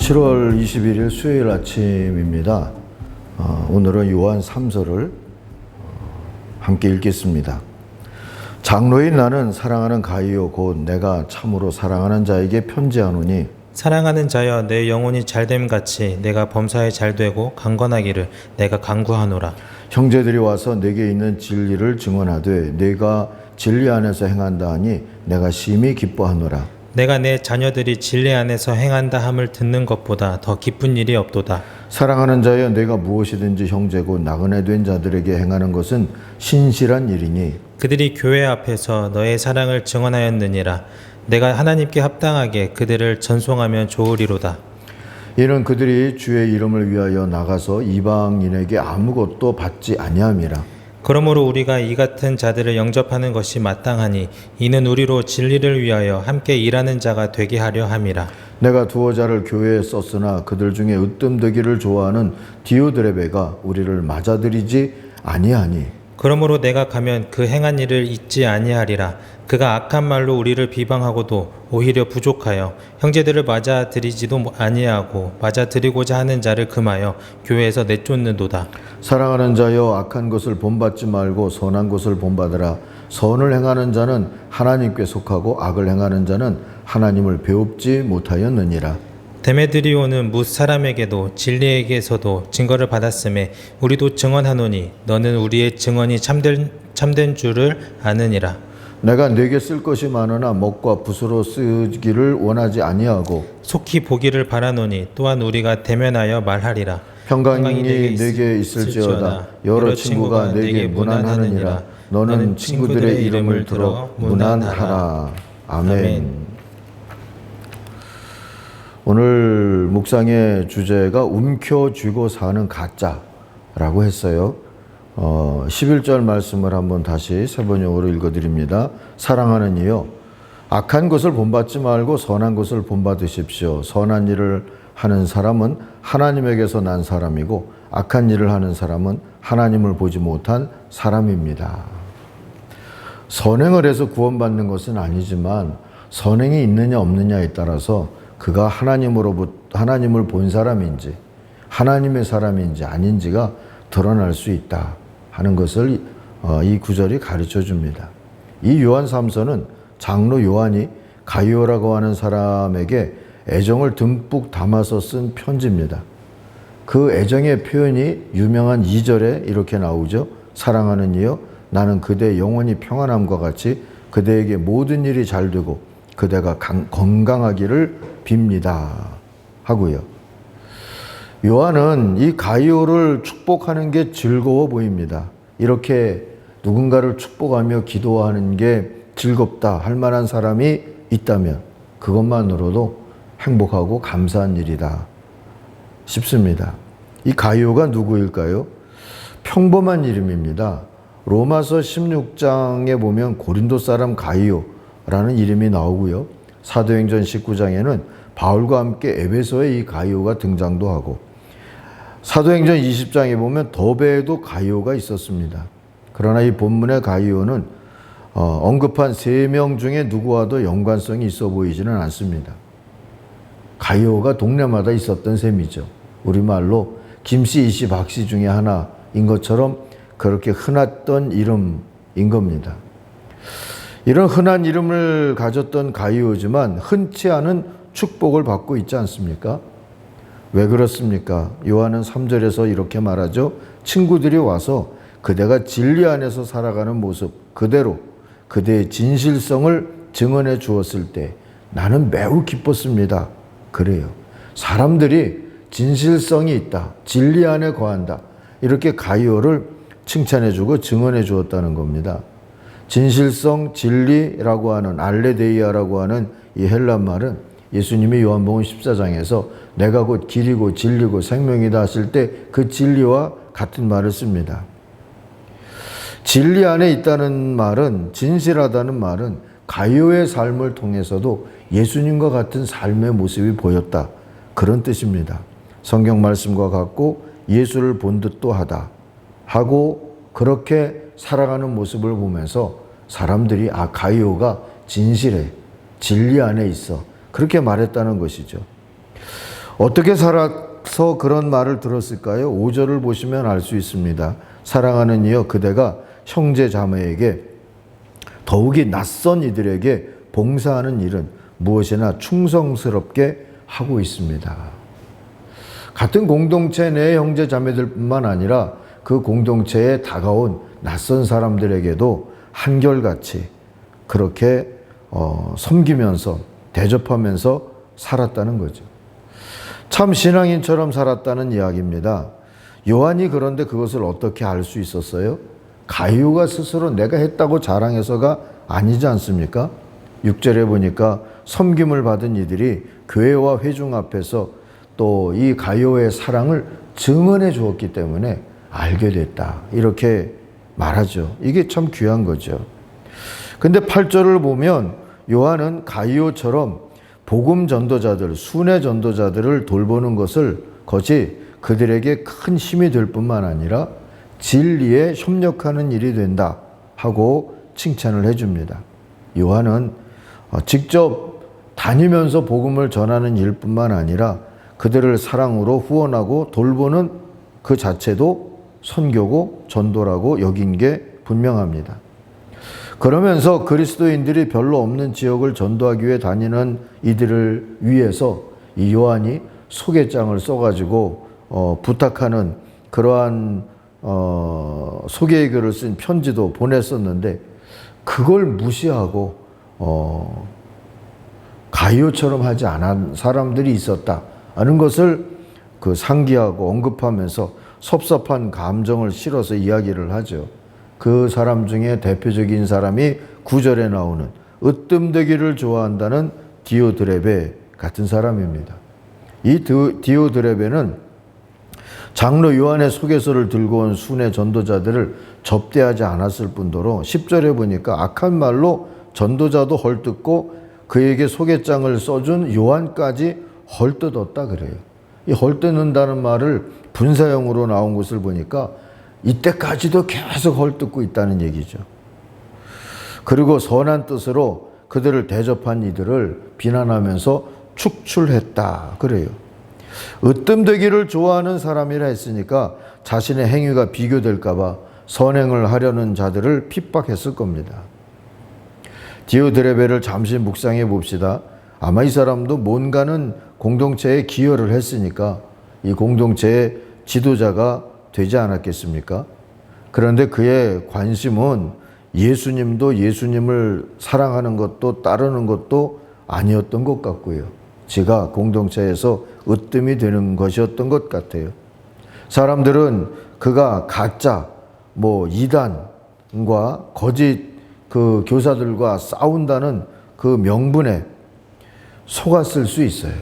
7월 21일 수요일 아침입니다. 오늘은 요한 3서를 함께 읽겠습니다. 장로인 나는 사랑하는 가이오 곧 내가 참으로 사랑하는 자에게 편지하노니 사랑하는 자여 내 영혼이 잘됨같이 내가 범사에 잘되고 강건하기를 내가 간구하노라. 형제들이 와서 내게 있는 진리를 증언하되 내가 진리 안에서 행한다 하니 내가 심히 기뻐하노라. 내가 내 자녀들이 진리 안에서 행한다 함을 듣는 것보다 더 기쁜 일이 없도다. 사랑하는 자여 내가 무엇이든지 형제고 나그네 된 자들에게 행하는 것은 신실한 일이니 그들이 교회 앞에서 너의 사랑을 증언하였느니라. 내가 하나님께 합당하게 그들을 전송하면 좋으리로다. 이는 그들이 주의 이름을 위하여 나가서 이방인에게 아무것도 받지 아니함이라. 그러므로 우리가 이 같은 자들을 영접하는 것이 마땅하니 이는 우리로 진리를 위하여 함께 일하는 자가 되게 하려 함이라. 내가 두어 자를 교회에 썼으나 그들 중에 으뜸되기를 좋아하는 디오드레베가 우리를 맞아들이지 아니하니 그러므로 내가 가면 그 행한 일을 잊지 아니하리라. 그가 악한 말로 우리를 비방하고도 오히려 부족하여 형제들을 맞아들이지도 아니하고 맞아들이고자 하는 자를 금하여 교회에서 내쫓는도다. 사랑하는 자여 악한 것을 본받지 말고 선한 것을 본받으라. 선을 행하는 자는 하나님께 속하고 악을 행하는 자는 하나님을 배웁지 못하였느니라. 데메드리오는 뭇 사람에게도 진리에게서도 증거를 받았음에 우리도 증언하노니 너는 우리의 증언이 참된 줄을 아느니라. 내가 내게 쓸 것이 많으나 먹과 붓으로 쓰기를 원하지 아니하고 속히 보기를 바라노니 또한 우리가 대면하여 말하리라. 평강이 내게 있을지어다. 여러 친구가 내게 문안하느니라. 너는 친구들의 이름을 들어 문안하라. 아멘. 오늘 묵상의 주제가 움켜쥐고 사는 가짜라고 했어요. 11절 말씀을 한번 다시 세 번역으로 읽어드립니다. 사랑하는 이여 악한 것을 본받지 말고 선한 것을 본받으십시오. 선한 일을 하는 사람은 하나님에게서 난 사람이고 악한 일을 하는 사람은 하나님을 보지 못한 사람입니다. 선행을 해서 구원받는 것은 아니지만 선행이 있느냐 없느냐에 따라서 그가 하나님을 본 사람인지 하나님의 사람인지 아닌지가 드러날 수 있다 하는 것을 이 구절이 가르쳐 줍니다. 이 요한 3서는 장로 요한이 가이오라고 하는 사람에게 애정을 듬뿍 담아서 쓴 편지입니다. 그 애정의 표현이 유명한 2절에 이렇게 나오죠. 사랑하는 이여 나는 그대 영혼이 평안함과 같이 그대에게 모든 일이 잘 되고 그대가 건강하기를 빕니다 하고요. 요한은 이 가이오를 축복하는 게 즐거워 보입니다. 이렇게 누군가를 축복하며 기도하는 게 즐겁다 할 만한 사람이 있다면 그것만으로도 행복하고 감사한 일이다 싶습니다. 이 가이오가 누구일까요? 평범한 이름입니다. 로마서 16장에 보면 고린도 사람 가이오라는 이름이 나오고요. 사도행전 19장에는 바울과 함께 에베소에 이 가이오가 등장도 하고 사도행전 20장에 보면 더베에도 가이오가 있었습니다. 그러나 이 본문의 가이오는 언급한 3명 중에 누구와도 연관성이 있어 보이지는 않습니다. 가이오가 동네마다 있었던 셈이죠. 우리말로 김씨, 이씨, 박씨 중에 하나인 것처럼 그렇게 흔했던 이름인 겁니다. 이런 흔한 이름을 가졌던 가이오지만 흔치 않은 축복을 받고 있지 않습니까? 왜 그렇습니까? 요한은 3절에서 이렇게 말하죠. 친구들이 와서 그대가 진리 안에서 살아가는 모습 그대로 그대의 진실성을 증언해 주었을 때 나는 매우 기뻤습니다. 그래요. 사람들이 진실성이 있다. 진리 안에 거한다. 이렇게 가이오를 칭찬해 주고 증언해 주었다는 겁니다. 진실성, 진리라고 하는 알레데이아라고 하는 이 헬라 말은 예수님이 요한복음 14장에서 내가 곧 길이고 진리고 생명이다 하실 때 그 진리와 같은 말을 씁니다. 진리 안에 있다는 말은 진실하다는 말은 가이오의 삶을 통해서도 예수님과 같은 삶의 모습이 보였다. 그런 뜻입니다. 성경 말씀과 같고 예수를 본 듯도 하다 하고 그렇게 살아가는 모습을 보면서 사람들이 가이오가 진실해 진리 안에 있어 그렇게 말했다는 것이죠. 어떻게 살아서 그런 말을 들었을까요? 5절을 보시면 알 수 있습니다. 사랑하는 이여 그대가 형제 자매에게 더욱이 낯선 이들에게 봉사하는 일은 무엇이나 충성스럽게 하고 있습니다. 같은 공동체 내 형제 자매들뿐만 아니라 그 공동체에 다가온 낯선 사람들에게도 한결같이 그렇게 섬기면서 대접하면서 살았다는 거죠. 참 신앙인처럼 살았다는 이야기입니다. 요한이 그런데 그것을 어떻게 알 수 있었어요? 가이오가 스스로 내가 했다고 자랑해서가 아니지 않습니까? 6절에 보니까 섬김을 받은 이들이 교회와 회중 앞에서 또 이 가이오의 사랑을 증언해 주었기 때문에 알게 됐다. 이렇게 말하죠. 이게 참 귀한 거죠. 근데 8절을 보면 요한은 가이오처럼 복음 전도자들, 순회 전도자들을 돌보는 것이 그들에게 큰 힘이 될 뿐만 아니라 진리에 협력하는 일이 된다 하고 칭찬을 해줍니다. 요한은 직접 다니면서 복음을 전하는 일뿐만 아니라 그들을 사랑으로 후원하고 돌보는 그 자체도 선교고 전도라고 여긴 게 분명합니다. 그러면서 그리스도인들이 별로 없는 지역을 전도하기 위해 다니는 이들을 위해서 이 요한이 소개장을 써가지고 부탁하는 그러한 소개의 글을 쓴 편지도 보냈었는데 그걸 무시하고 가이오처럼 하지 않은 사람들이 있었다 하는 것을 그 상기하고 언급하면서 섭섭한 감정을 실어서 이야기를 하죠. 그 사람 중에 대표적인 사람이 9절에 나오는 으뜸되기를 좋아한다는 디오드레베 같은 사람입니다. 이 디오드레베는 장로 요한의 소개서를 들고 온 순회 전도자들을 접대하지 않았을 뿐더러 10절에 보니까 악한 말로 전도자도 헐뜯고 그에게 소개장을 써준 요한까지 헐뜯었다 그래요. 이 헐뜯는다는 말을 분사형으로 나온 것을 보니까 이때까지도 계속 헐뜯고 있다는 얘기죠. 그리고 선한 뜻으로 그들을 대접한 이들을 비난하면서 축출했다 그래요. 으뜸되기를 좋아하는 사람이라 했으니까 자신의 행위가 비교될까 봐 선행을 하려는 자들을 핍박했을 겁니다. 디오드레베를 잠시 묵상해 봅시다. 아마 이 사람도 뭔가는 공동체에 기여를 했으니까 이 공동체의 지도자가 되지 않았겠습니까? 그런데 그의 관심은 예수님도 예수님을 사랑하는 것도 따르는 것도 아니었던 것 같고요. 지가 공동체에서 으뜸이 되는 것이었던 것 같아요. 사람들은 그가 가짜, 이단과 거짓 그 교사들과 싸운다는 그 명분에 속았을 수 있어요.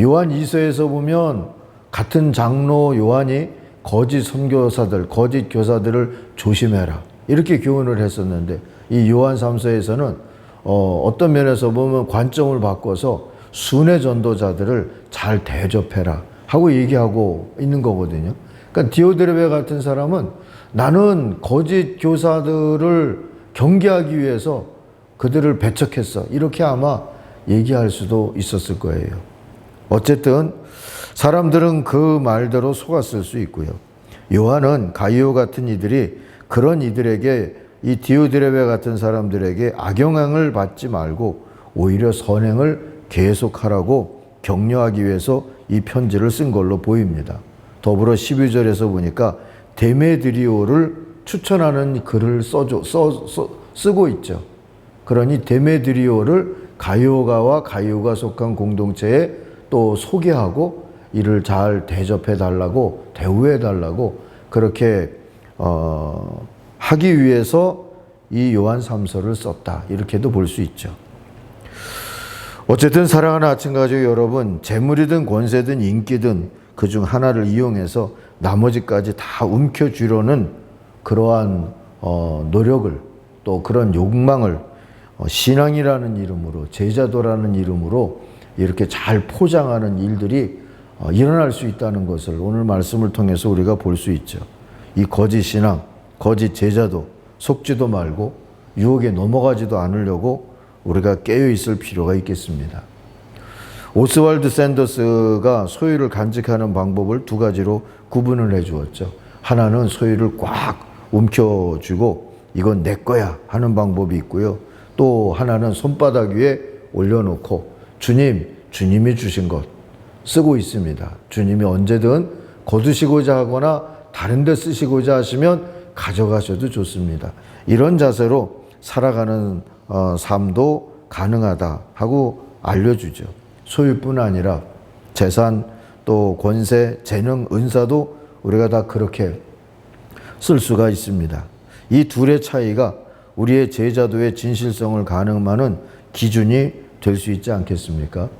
요한 2서에서 보면 같은 장로 요한이 거짓 선교사들, 거짓 교사들을 조심해라 이렇게 교훈을 했었는데 이 요한 3서에서는 어떤 면에서 보면 관점을 바꿔서 순회 전도자들을 잘 대접해라 하고 얘기하고 있는 거거든요. 그러니까 디오드레베 같은 사람은 나는 거짓 교사들을 경계하기 위해서 그들을 배척했어 이렇게 아마 얘기할 수도 있었을 거예요. 어쨌든 사람들은 그 말대로 속았을 수 있고요. 요한은 가이오 같은 이들이 그런 이들에게 이 디오드레베 같은 사람들에게 악영향을 받지 말고 오히려 선행을 계속하라고 격려하기 위해서 이 편지를 쓴 걸로 보입니다. 더불어 12절에서 보니까 데메드리오를 추천하는 글을 쓰고 있죠. 그러니 데메드리오를 가이오가와 가이오가 속한 공동체에 또 소개하고 이를 잘 대접해달라고 대우해달라고 그렇게 하기 위해서 이 요한 3서를 썼다 이렇게도 볼 수 있죠. 어쨌든 사랑하는 아침가족 여러분, 재물이든 권세든 인기든 그중 하나를 이용해서 나머지까지 다 움켜쥐려는 그러한 노력을 또 그런 욕망을 신앙이라는 이름으로 제자도라는 이름으로 이렇게 잘 포장하는 일들이 일어날 수 있다는 것을 오늘 말씀을 통해서 우리가 볼 수 있죠. 이 거짓 신앙, 거짓 제자도 속지도 말고 유혹에 넘어가지도 않으려고 우리가 깨어 있을 필요가 있겠습니다. 오스왈드 샌더스가 소유를 간직하는 방법을 두 가지로 구분을 해 주었죠. 하나는 소유를 꽉 움켜쥐고 이건 내 거야 하는 방법이 있고요. 또 하나는 손바닥 위에 올려놓고 주님이 주신 것 쓰고 있습니다. 주님이 언제든 거두시고자 하거나 다른 데 쓰시고자 하시면 가져가셔도 좋습니다. 이런 자세로 살아가는 삶도 가능하다 하고 알려주죠. 소유뿐 아니라 재산, 또 권세, 재능, 은사도 우리가 다 그렇게 쓸 수가 있습니다. 이 둘의 차이가 우리의 제자도의 진실성을 가늠하는 기준이 될 수 있지 않겠습니까?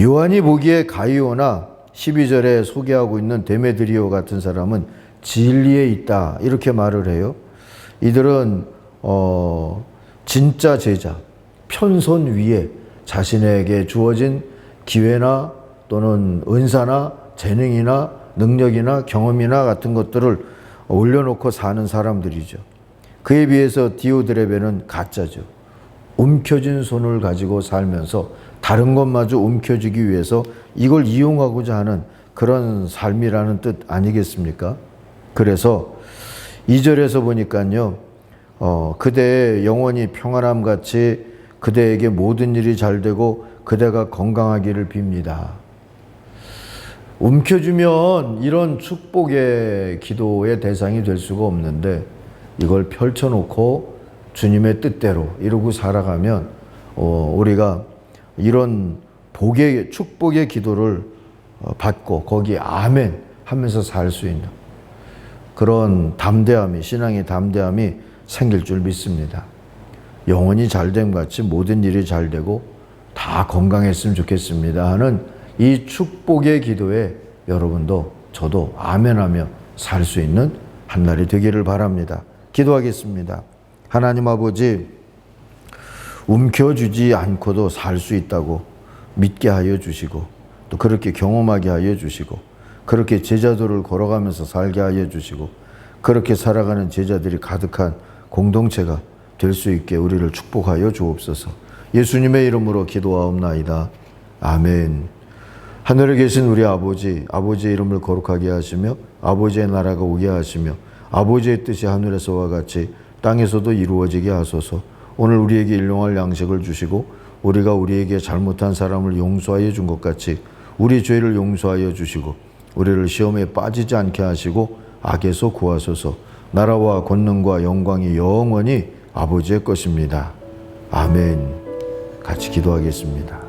요한이 보기에 가이오나 12절에 소개하고 있는 데메드리오 같은 사람은 진리에 있다 이렇게 말을 해요. 이들은 진짜 제자, 편선 위에 자신에게 주어진 기회나 또는 은사나 재능이나 능력이나 경험이나 같은 것들을 올려놓고 사는 사람들이죠. 그에 비해서 디오드레베는 가짜죠. 움켜진 손을 가지고 살면서 다른 것마저 움켜쥐기 위해서 이걸 이용하고자 하는 그런 삶이라는 뜻 아니겠습니까? 그래서 2절에서 보니까요, 그대의 영혼이 평안함 같이 그대에게 모든 일이 잘 되고 그대가 건강하기를 빕니다. 움켜주면 이런 축복의 기도의 대상이 될 수가 없는데 이걸 펼쳐놓고 주님의 뜻대로 이러고 살아가면 우리가 이런 복의 축복의 기도를 받고 거기에 아멘 하면서 살 수 있는 그런 담대함이, 신앙의 담대함이 생길 줄 믿습니다. 영혼이 잘됨 같이 모든 일이 잘 되고 다 건강했으면 좋겠습니다 하는 이 축복의 기도에 여러분도 저도 아멘하며 살 수 있는 한 날이 되기를 바랍니다. 기도하겠습니다. 하나님 아버지, 움켜쥐지 않고도 살 수 있다고 믿게 하여 주시고 또 그렇게 경험하게 하여 주시고 그렇게 제자도를 걸어가면서 살게 하여 주시고 그렇게 살아가는 제자들이 가득한 공동체가 될 수 있게 우리를 축복하여 주옵소서. 예수님의 이름으로 기도하옵나이다. 아멘. 하늘에 계신 우리 아버지, 아버지의 이름을 거룩하게 하시며 아버지의 나라가 오게 하시며 아버지의 뜻이 하늘에서와 같이 땅에서도 이루어지게 하소서. 오늘 우리에게 일용할 양식을 주시고 우리가 우리에게 잘못한 사람을 용서하여 준 것 같이 우리 죄를 용서하여 주시고 우리를 시험에 빠지지 않게 하시고 악에서 구하소서. 나라와 권능과 영광이 영원히 아버지의 것입니다. 아멘. 같이 기도하겠습니다.